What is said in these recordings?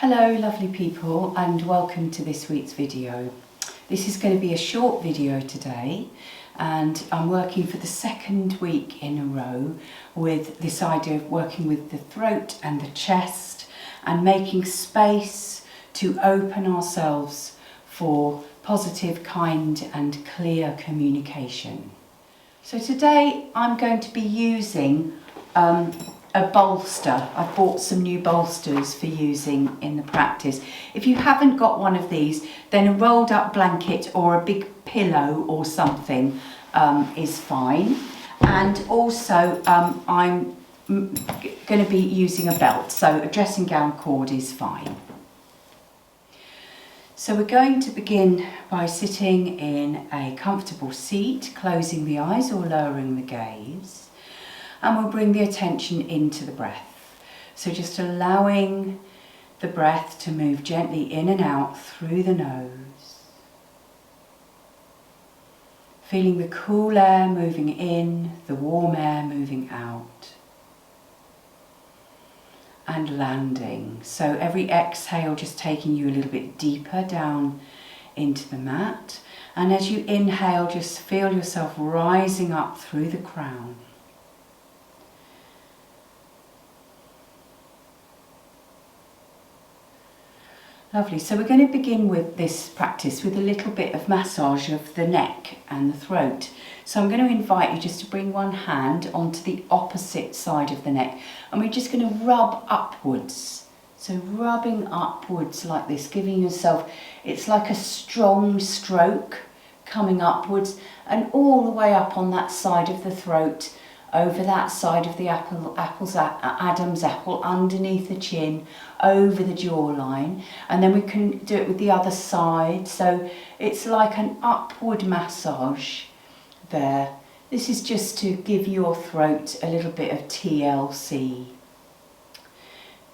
Hello lovely people, and welcome to this week's video. This is going to be a short video today, and I'm working for the second week in a row with this idea of working with the throat and the chest and making space to open ourselves for positive, kind and clear communication. So today I'm going to be using a bolster. I've bought some new bolsters for using in the practice. If you haven't got one of these, then a rolled up blanket or a big pillow or something is fine. And also I'm going to be using a belt, so a dressing gown cord is fine. So we're going to begin by sitting in a comfortable seat, closing the eyes or lowering the gaze. And we'll bring the attention into the breath. So just allowing the breath to move gently in and out through the nose. Feeling the cool air moving in, the warm air moving out. And landing. So every exhale just taking you a little bit deeper down into the mat. And as you inhale, just feel yourself rising up through the crown. Lovely, so we're going to begin with this practice with a little bit of massage of the neck and the throat. So I'm going to invite you just to bring one hand onto the opposite side of the neck, and we're just going to rub upwards. So rubbing upwards like this, giving yourself, it's like a strong stroke coming upwards and all the way up on that side of the throat, over that side of the Adam's apple, underneath the chin, over the jawline, and then we can do it with the other side. So it's like an upward massage there. This is just to give your throat a little bit of TLC.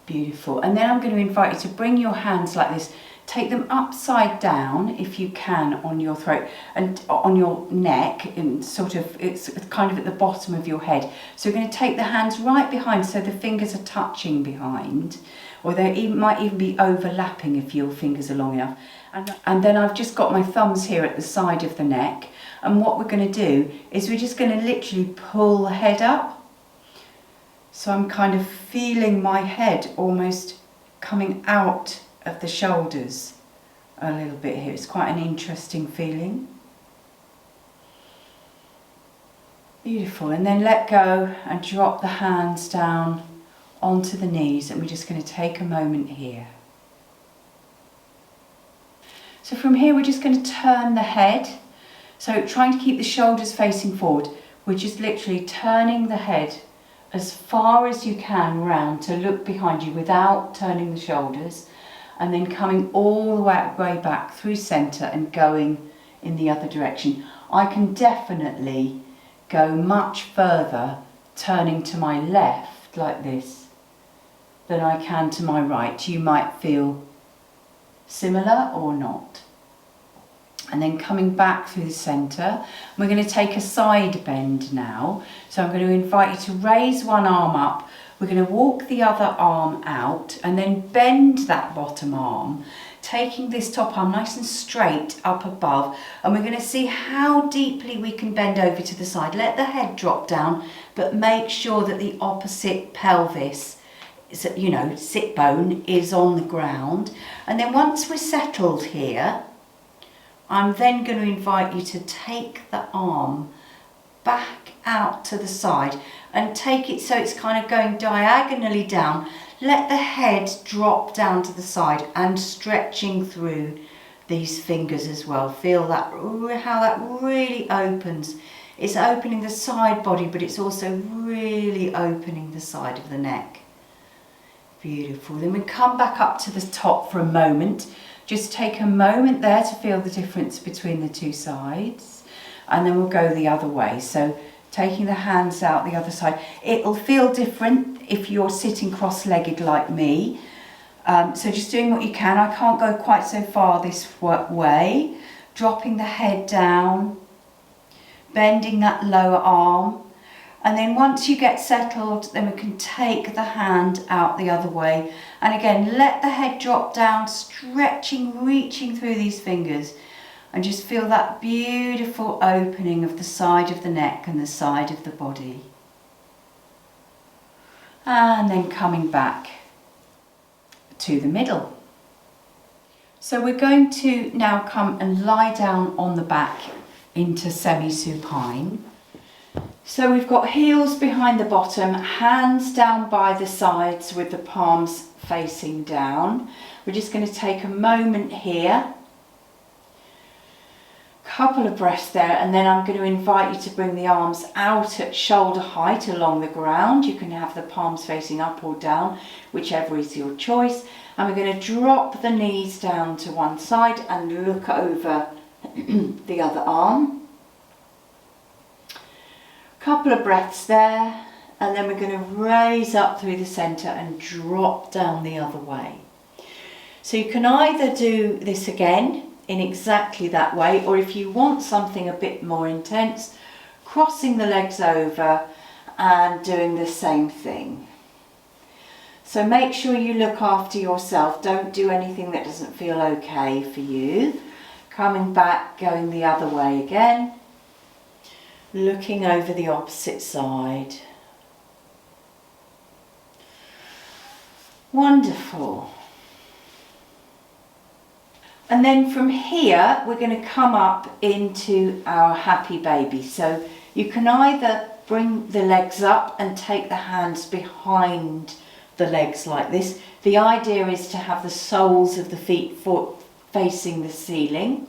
Beautiful. And then I'm going to invite you to bring your hands like this. Take them upside down if you can on your throat and on your neck, and sort of it's kind of at the bottom of your head. So you're going to take the hands right behind so the fingers are touching behind, or they might even be overlapping if your fingers are long enough. And then I've just got my thumbs here at the side of the neck, and what we're going to do is we're just going to literally pull the head up. So I'm kind of feeling my head almost coming out of the shoulders a little bit here. It's quite an interesting feeling. Beautiful. And then let go and drop the hands down onto the knees, and we're just going to take a moment here. So from here we're just going to turn the head. So trying to keep the shoulders facing forward, we're just literally turning the head as far as you can round to look behind you without turning the shoulders, and then coming all the way back through centre and going in the other direction. I can definitely go much further turning to my left like this than I can to my right. You might feel similar or not. And then coming back through the centre, we're going to take a side bend now. So I'm going to invite you to raise one arm up. We're going to walk the other arm out and then bend that bottom arm, taking this top arm nice and straight up above, and we're going to see how deeply we can bend over to the side. Let the head drop down, but make sure that the opposite pelvis, sit bone, is on the ground. And then once we're settled here, I'm then going to invite you to take the arm back out to the side and take it so it's kind of going diagonally down. Let the head drop down to the side and stretching through these fingers as well. Feel that, how that really opens. It's opening the side body, but it's also really opening the side of the neck. Beautiful. Then we come back up to the top for a moment. Just take a moment there to feel the difference between the two sides, and then we'll go the other way. So taking the hands out the other side. It'll feel different if you're sitting cross-legged like me. So just doing what you can. I can't go quite so far this way. Dropping the head down, bending that lower arm, And then once you get settled, then we can take the hand out the other way. And again, let the head drop down, stretching, reaching through these fingers. And just feel that beautiful opening of the side of the neck and the side of the body. And then coming back to the middle. So we're going to now come and lie down on the back into semi-supine. So we've got heels behind the bottom, hands down by the sides with the palms facing down. We're just going to take a moment here, couple of breaths there, and then I'm going to invite you to bring the arms out at shoulder height along the ground. You can have the palms facing up or down, whichever is your choice. And we're going to drop the knees down to one side and look over the other arm. Couple of breaths there, and then we're going to raise up through the centre and drop down the other way. So you can either do this again in exactly that way, or if you want something a bit more intense, crossing the legs over and doing the same thing. So make sure you look after yourself. Don't do anything that doesn't feel okay for you. Coming back, going the other way again. Looking over the opposite side. Wonderful. And then from here, we're going to come up into our happy baby. So you can either bring the legs up and take the hands behind the legs like this. The idea is to have the soles of the feet facing the ceiling.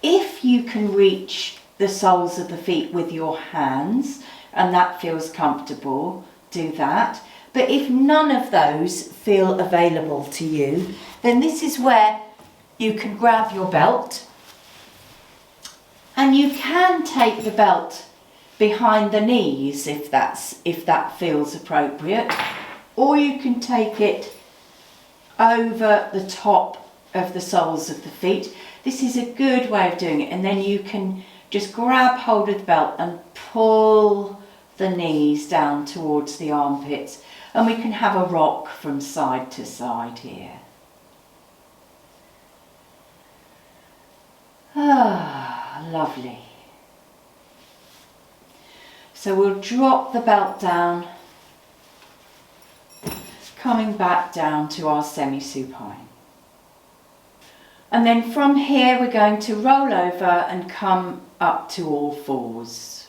If you can reach the soles of the feet with your hands and that feels comfortable, do that. But if none of those feel available to you, then this is where you can grab your belt, and you can take the belt behind the knees if that feels appropriate, or you can take it over the top of the soles of the feet. This is a good way of doing it, and then you can just grab hold of the belt and pull the knees down towards the armpits, and we can have a rock from side to side here. Ah, lovely. So we'll drop the belt down, coming back down to our semi-supine. And then from here we're going to roll over and come up to all fours.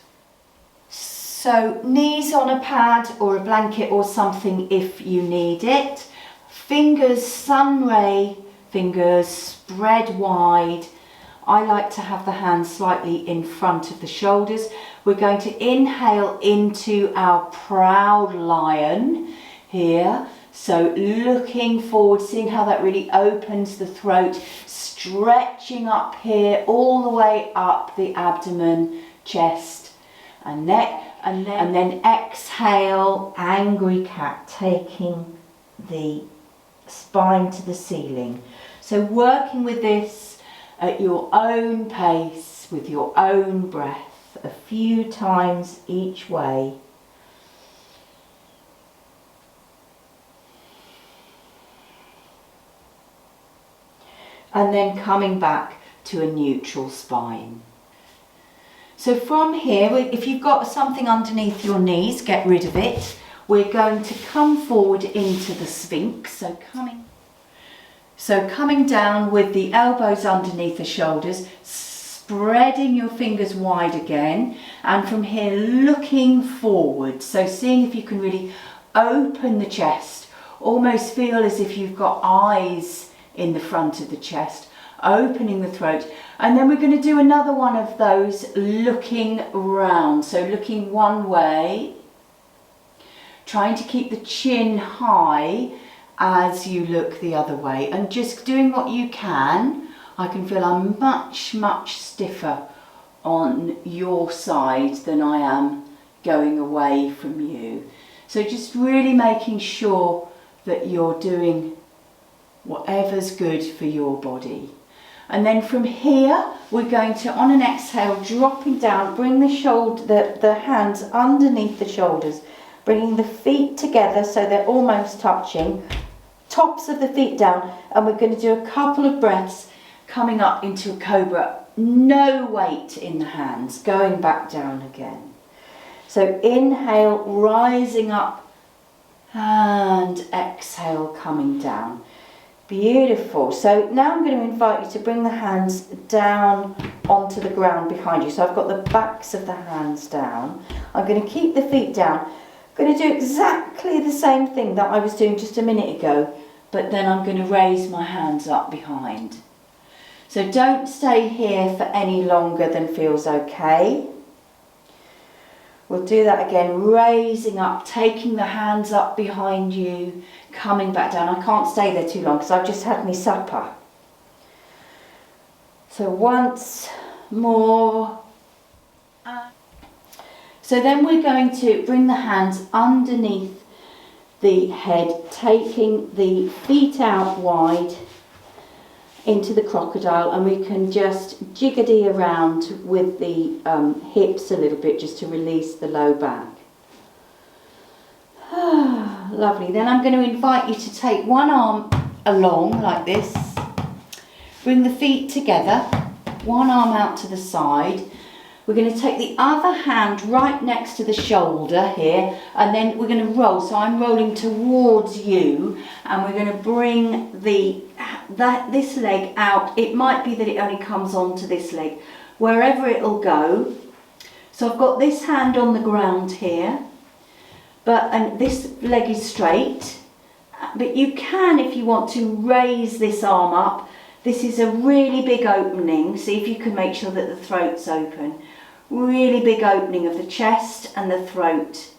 So knees on a pad or a blanket or something if you need it. Fingers, sun ray fingers spread wide. I like to have the hands slightly in front of the shoulders. We're going to inhale into our proud lion here. So looking forward, seeing how that really opens the throat, stretching up here, all the way up the abdomen, chest and neck. And then exhale, angry cat, taking the spine to the ceiling. So working with this at your own pace, with your own breath, a few times each way. And then coming back to a neutral spine. So from here, if you've got something underneath your knees, get rid of it. We're going to come forward into the Sphinx, so coming down with the elbows underneath the shoulders, spreading your fingers wide again, and from here looking forward. So seeing if you can really open the chest, almost feel as if you've got eyes in the front of the chest, opening the throat. And then we're going to do another one of those looking round. So looking one way, trying to keep the chin high as you look the other way, and just doing what you can. I can feel I'm much stiffer on your side than I am going away from you. So just really making sure that you're doing whatever's good for your body. And then from here, we're going to, on an exhale, dropping down, bring the hands underneath the shoulders, bringing the feet together so they're almost touching, tops of the feet down, and we're going to do a couple of breaths coming up into a cobra. No weight in the hands, going back down again. So inhale, rising up, and exhale, coming down. Beautiful. So now I'm going to invite you to bring the hands down onto the ground behind you. So I've got the backs of the hands down. I'm going to keep the feet down. I'm going to do exactly the same thing that I was doing just a minute ago, but then I'm going to raise my hands up behind. So don't stay here for any longer than feels okay. We'll do that again, raising up, taking the hands up behind you, coming back down. I can't stay there too long because I've just had my supper. So once more. So then we're going to bring the hands underneath the head, taking the feet out wide into the crocodile, and we can just jiggity around with the hips a little bit just to release the low back. Lovely. Then I'm going to invite you to take one arm along like this, bring the feet together, one arm out to the side. We're going to take the other hand right next to the shoulder here, and then we're going to roll. So I'm rolling towards you, and we're going to bring this leg out. It might be that it only comes onto this leg, wherever it'll go. So I've got this hand on the ground here, and this leg is straight. But you can, if you want to, raise this arm up. This is a really big opening. See if you can make sure that the throat's open. Really big opening of the chest and the throat,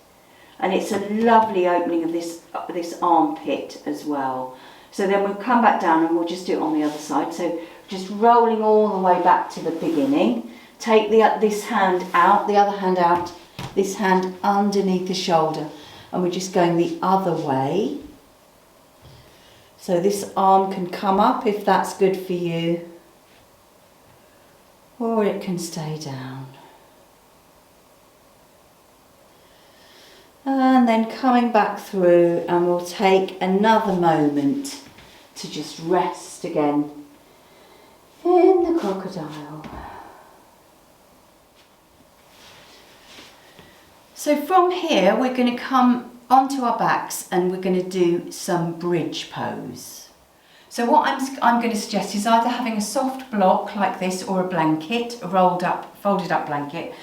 and it's a lovely opening of this armpit as well. So then we'll come back down and we'll just do it on the other side. So just rolling all the way back to the beginning. Take this hand out, the other hand out, this hand underneath the shoulder, and we're just going the other way. So this arm can come up if that's good for you, or it can stay down. And then coming back through, and we'll take another moment to just rest again in the crocodile. So from here we're going to come onto our backs and we're going to do some bridge pose. So what I'm going to suggest is either having a soft block like this or a blanket, a folded up blanket.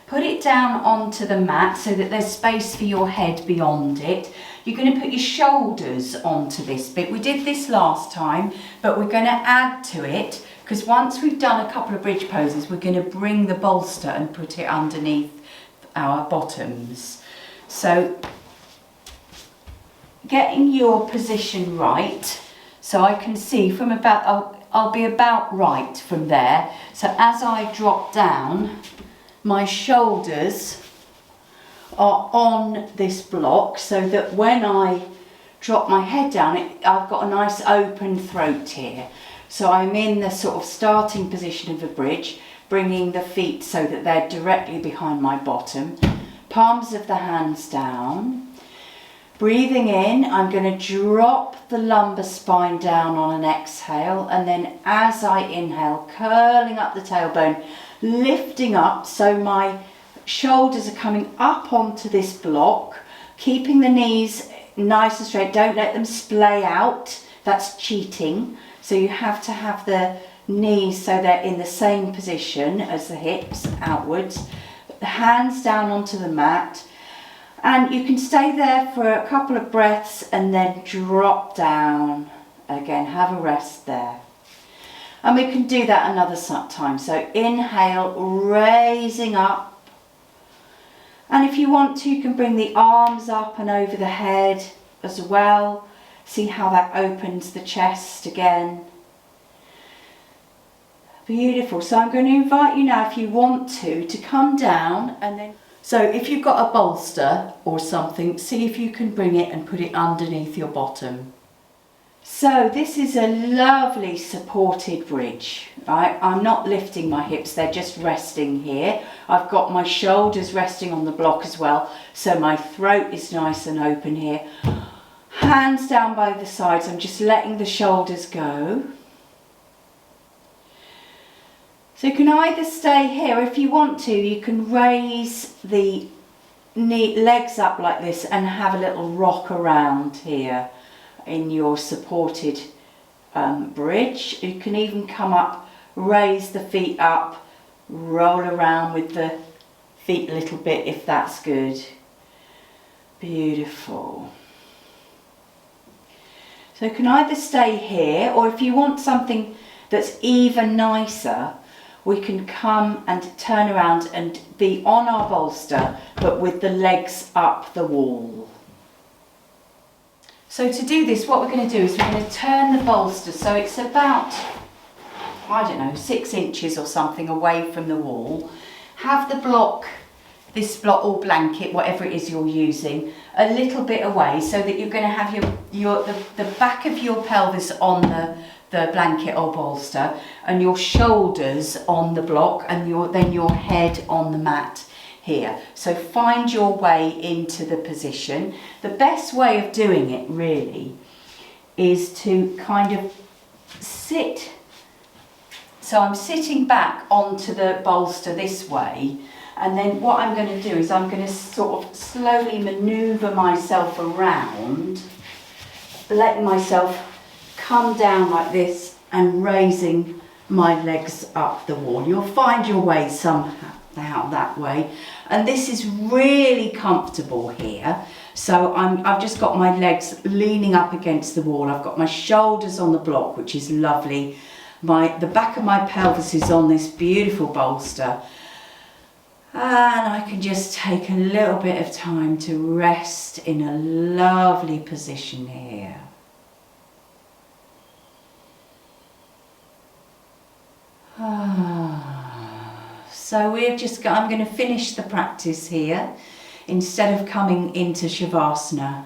Put it down onto the mat so that there's space for your head beyond it. You're going to put your shoulders onto this bit. We did this last time, but we're going to add to it, because once we've done a couple of bridge poses, we're going to bring the bolster and put it underneath our bottoms. So getting your position right, so I can see from about, I'll be about right from there. So as I drop down, my shoulders are on this block so that when I drop my head down, I've got a nice open throat here. So I'm in the sort of starting position of a bridge, bringing the feet so that they're directly behind my bottom. Palms of the hands down. Breathing in, I'm going to drop the lumbar spine down on an exhale, and then as I inhale, curling up the tailbone, lifting up so my shoulders are coming up onto this block, keeping the knees nice and straight. Don't let them splay out, that's cheating. So you have to have the knees so they're in the same position as the hips outwards. The hands down onto the mat, and you can stay there for a couple of breaths and then drop down again. Have a rest there. And we can do that another time. So inhale, raising up. And if you want to, you can bring the arms up and over the head as well. See how that opens the chest again. Beautiful. So I'm going to invite you now, if you want to come down, and then, so if you've got a bolster or something, see if you can bring it and put it underneath your bottom. So this is a lovely supported bridge, right? I'm not lifting my hips, they're just resting here. I've got my shoulders resting on the block as well, so my throat is nice and open here. Hands down by the sides, I'm just letting the shoulders go. So you can either stay here, if you want to, you can raise the legs up like this and have a little rock around here in your supported bridge. You can even come up, raise the feet up, roll around with the feet a little bit if that's good. Beautiful. So you can either stay here, or if you want something that's even nicer, we can come and turn around and be on our bolster, but with the legs up the wall. So to do this, what we're going to do is we're going to turn the bolster so it's about, I don't know, 6 inches or something away from the wall. Have the block, this block or blanket, whatever it is you're using, a little bit away so that you're going to have the back of your pelvis on the blanket or bolster and your shoulders on the block and then your head on the mat here. So find your way into the position. The best way of doing it really is to kind of sit. So I'm sitting back onto the bolster this way, and then what I'm going to do is I'm going to sort of slowly manoeuvre myself around, letting myself come down like this and raising my legs up the wall. You'll find your way somehow that way, and this is really comfortable here. So I've just got my legs leaning up against the wall. I've got my shoulders on the block, which is lovely. The back of my pelvis is on this beautiful bolster, and I can just take a little bit of time to rest in a lovely position here. So I'm going to finish the practice here. Instead of coming into Shavasana,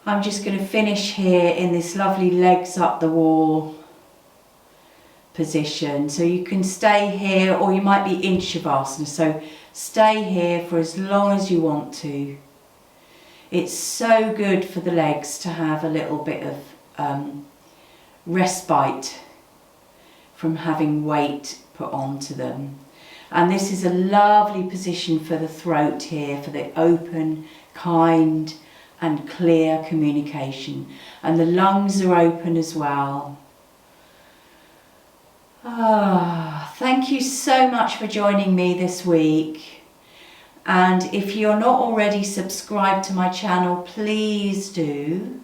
I'm just going to finish here in this lovely legs up the wall position. So you can stay here, or you might be in Shavasana, so stay here for as long as you want to. It's so good for the legs to have a little bit of respite from having weight put onto them. And this is a lovely position for the throat here, for the open, kind and clear communication. And the lungs are open as well. Thank you so much for joining me this week. And if you're not already subscribed to my channel, please do.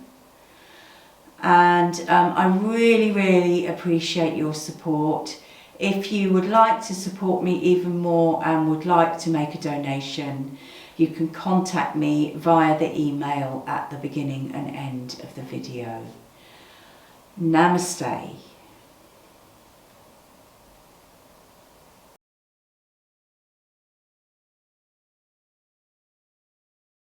And I really, really appreciate your support. If you would like to support me even more and would like to make a donation, you can contact me via the email at the beginning and end of the video. Namaste.